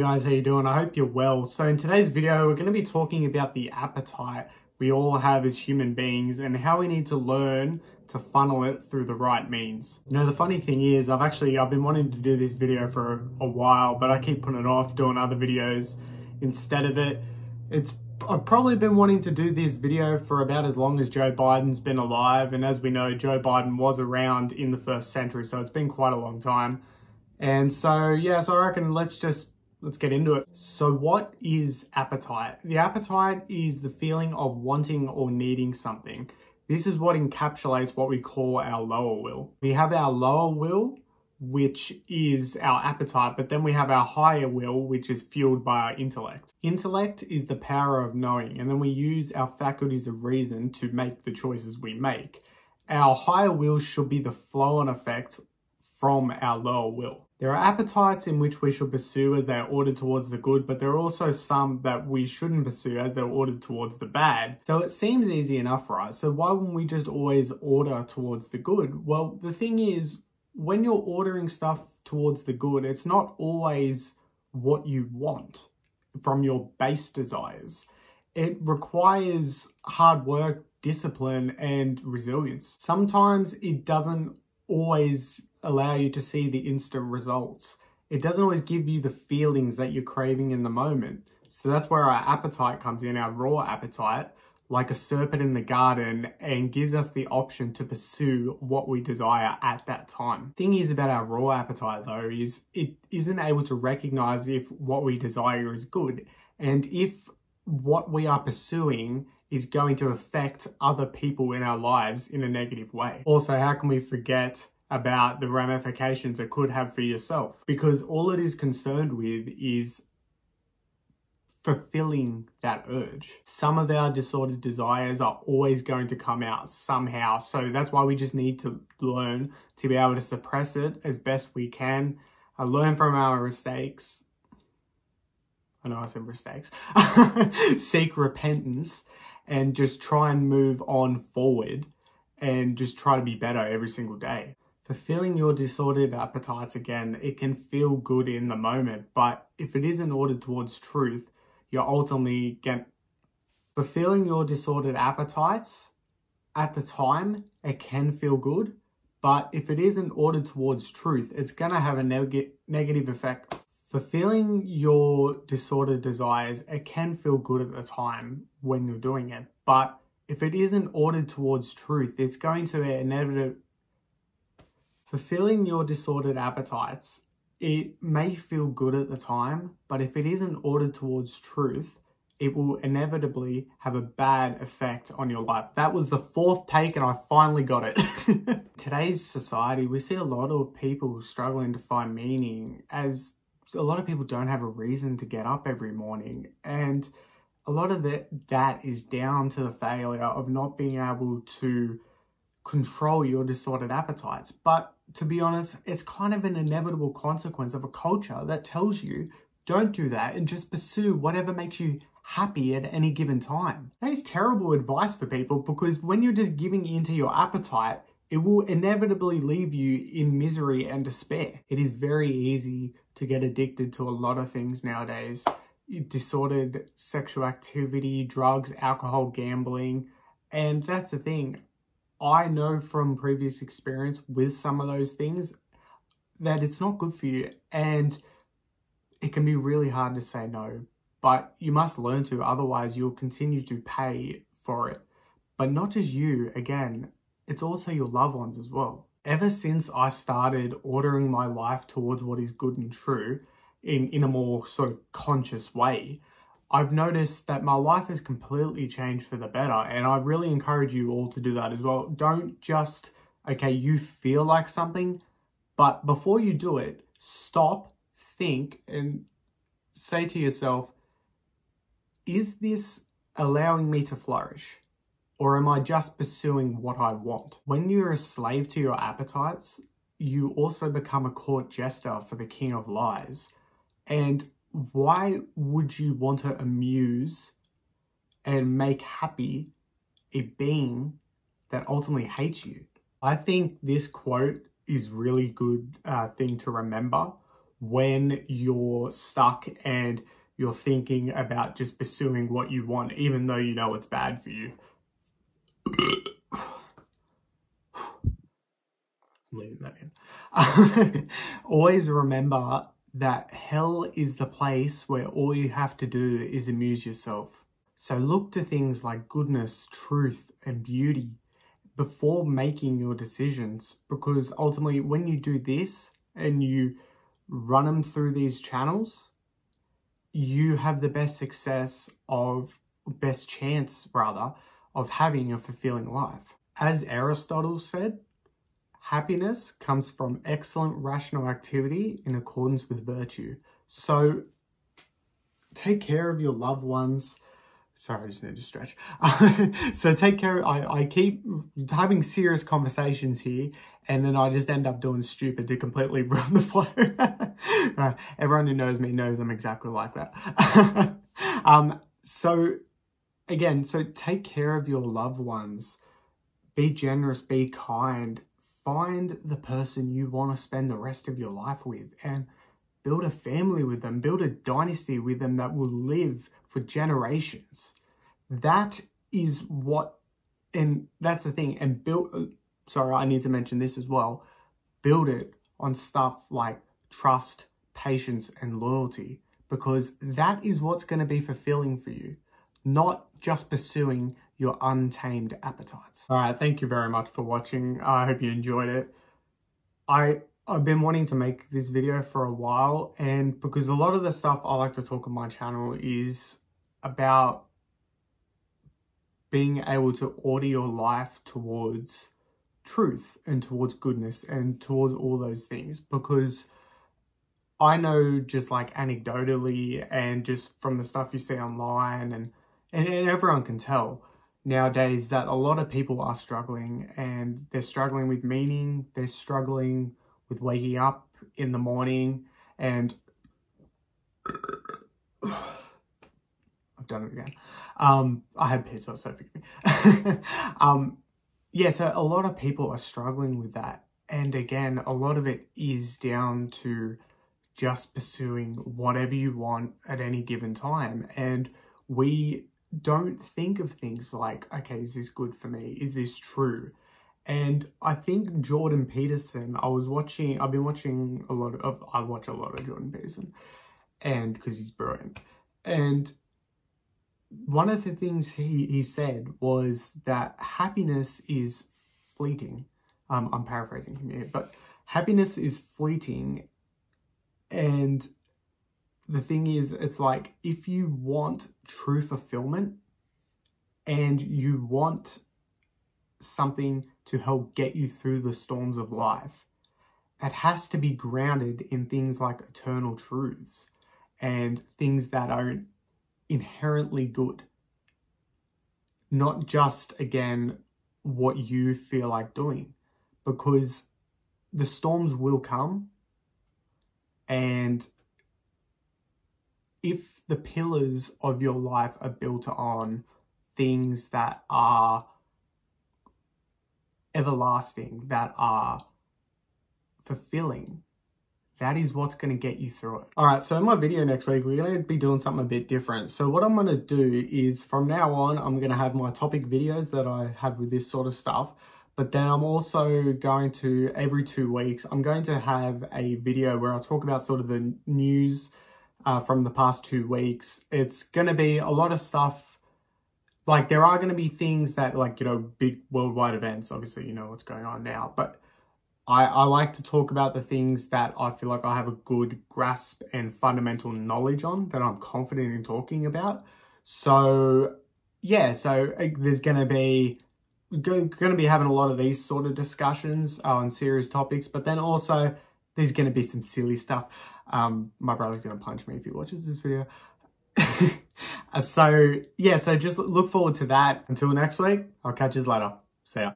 guys, how you doing? I hope you're well. So in today's video, we're going to be talking about the appetite we all have as human beings and how we need to learn to funnel it through the right means. You know, the funny thing is, I've been wanting to do this video for a while, but I keep putting it off, doing other videos instead of it. I've probably been wanting to do this video for about as long as Joe Biden's been alive. And as we know, Joe Biden was around in the first century, so it's been quite a long time. And so, yeah, so I reckon let's get into it. So what is appetite? The appetite is the feeling of wanting or needing something. This is what encapsulates what we call our lower will. We have our lower will, which is our appetite, but then we have our higher will, which is fueled by our intellect. Intellect is the power of knowing, and then we use our faculties of reason to make the choices we make. Our higher will should be the flow-on effect from our lower will. There are appetites in which we should pursue as they are ordered towards the good, but there are also some that we shouldn't pursue as they're ordered towards the bad. So it seems easy enough, right? So why wouldn't we just always order towards the good? Well, the thing is, when you're ordering stuff towards the good, it's not always what you want from your base desires. It requires hard work, discipline, and resilience. Sometimes it doesn't always allow you to see the instant results. It doesn't always give you the feelings that you're craving in the moment. So that's where our appetite comes in, our raw appetite, like a serpent in the garden, and gives us the option to pursue what we desire at that time. Thing is about our raw appetite though, is it isn't able to recognize if what we desire is good and if what we are pursuing is going to affect other people in our lives in a negative way. Also, how can we forget about the ramifications it could have for yourself? Because all it is concerned with is fulfilling that urge. Some of our disordered desires are always going to come out somehow. So that's why we just need to learn to be able to suppress it as best we can, learn from our mistakes. I know I said mistakes. Seek repentance and just try and move on forward and just try to be better every single day. Fulfilling your disordered appetites, again, it can feel good in the moment, but if it isn't ordered towards truth, you're ultimately fulfilling your disordered appetites at the time, it can feel good, but if it isn't ordered towards truth, it's going to have a negative effect. Fulfilling your disordered desires, it can feel good at the time when you're doing it, but if it isn't ordered towards truth, it's going to inevitably. Fulfilling your disordered appetites, it may feel good at the time, but if it isn't ordered towards truth, it will inevitably have a bad effect on your life. That was the fourth take and I finally got it. Today's society, we see a lot of people struggling to find meaning, as a lot of people don't have a reason to get up every morning. And a lot of that is down to the failure of not being able to control your disordered appetites. But to be honest, it's kind of an inevitable consequence of a culture that tells you don't do that and just pursue whatever makes you happy at any given time. That is terrible advice for people, because when you're just giving into your appetite, it will inevitably leave you in misery and despair. It is very easy to get addicted to a lot of things nowadays. Disordered sexual activity, drugs, alcohol, gambling. And that's the thing. I know from previous experience with some of those things that it's not good for you, and it can be really hard to say no, but you must learn to, otherwise you'll continue to pay for it. But not just you, again, it's also your loved ones as well. Ever since I started ordering my life towards what is good and true in a more sort of conscious way, I've noticed that my life has completely changed for the better, and I really encourage you all to do that as well. Don't just, okay, you feel like something, but before you do it, stop, think, and say to yourself, is this allowing me to flourish? Or am I just pursuing what I want? When you're a slave to your appetites, you also become a court jester for the king of lies. And why would you want to amuse and make happy a being that ultimately hates you? I think this quote is really good thing to remember. when you're stuck and you're thinking about just pursuing what you want, even though you know it's bad for you. I'm leaving that in. Always remember that hell is the place where all you have to do is amuse yourself. So look to things like goodness, truth, and beauty before making your decisions, because ultimately when you do this and you run them through these channels, you have the best chance of having a fulfilling life. As Aristotle said, happiness comes from excellent rational activity in accordance with virtue. So take care of your loved ones. Sorry, I just need to stretch. So take care. I keep having serious conversations here, and then I just end up doing stupid to completely ruin the flow. Everyone who knows me knows I'm exactly like that. So take care of your loved ones. Be generous, be kind. Find the person you want to spend the rest of your life with and build a family with them, build a dynasty with them that will live for generations. That is what, and that's the thing. And I need to mention this as well. Build it on stuff like trust, patience, and loyalty, because that is what's going to be fulfilling for you, not just pursuing your untamed appetites. All right, thank you very much for watching. I hope you enjoyed it. I've been wanting to make this video for a while, and because a lot of the stuff I like to talk on my channel is about being able to order your life towards truth and towards goodness and towards all those things, because I know, just like anecdotally and just from the stuff you see online and everyone can tell nowadays that a lot of people are struggling, and they're struggling with meaning, they're struggling with waking up in the morning, and I've done it again. I had pizza, so forgive me. Yeah, so a lot of people are struggling with that. And again, a lot of it is down to just pursuing whatever you want at any given time. And we don't think of things like, okay, is this good for me? Is this true? And I think Jordan Peterson, I watch a lot of Jordan Peterson, and because he's brilliant. And one of the things he said was that happiness is fleeting. I'm paraphrasing him here, but happiness is fleeting. And the thing is, it's like, if you want true fulfillment and you want something to help get you through the storms of life, it has to be grounded in things like eternal truths and things that are inherently good. Not just, again, what you feel like doing, because the storms will come, and if the pillars of your life are built on things that are everlasting, that are fulfilling, that is what's going to get you through it. All right, so in my video next week, we're going to be doing something a bit different. So what I'm going to do is, from now on, I'm going to have my topic videos that I have with this sort of stuff. But then I'm also going to, every 2 weeks, I'm going to have a video where I'll talk about sort of the news from the past 2 weeks. It's going to be a lot of stuff. Like, there are going to be things that, like, you know, big worldwide events. Obviously, you know what's going on now. But I like to talk about the things that I feel like I have a good grasp and fundamental knowledge on, that I'm confident in talking about. So, yeah, so there's going to be having a lot of these sort of discussions on serious topics, but then also there's going to be some silly stuff. My brother's going to punch me if he watches this video. So, yeah, so just look forward to that. Until next week, I'll catch you later. See ya.